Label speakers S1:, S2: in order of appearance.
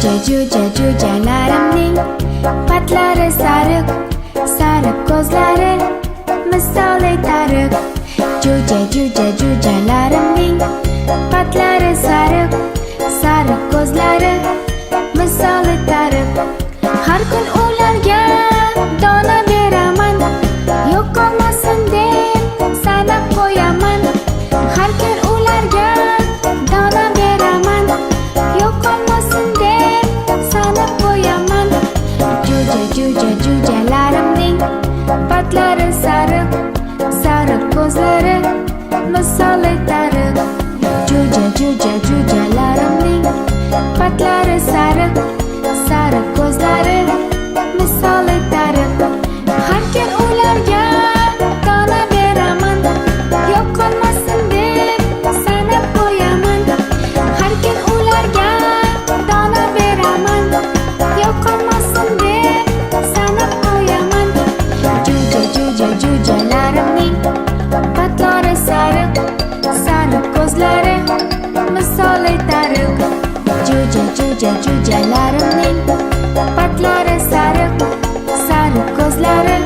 S1: jo'jalarimning patlari sariq, sariq ko'zlari misoli tariq. Jo'jalarimning patlari sariq, sariq ko'zlari misoli tariq. Har kun ularga dona beraman, yo'q qolmasin deb sanab qo'yaman. Har kun ularga dona beraman, yo'q qolmasin deb sanab qo'yaman. Jo'jalarimning patlari sariq, sariq ko'zlari misoli tariq. Jo'jalarimning patlari sariq, sariq ko'zlari misoli tariq. Har kun ularga dona beraman, yo'q qolmasin deb sanab qo'yaman. Har kun ularga dona beraman, yo'q qolmasin deb sanab qo'yaman. Jo'jalarimning patlari sariq, sariq ko'zlari misoli tariq. Jo'jalarimning patlari sariq, sariq ko'zlari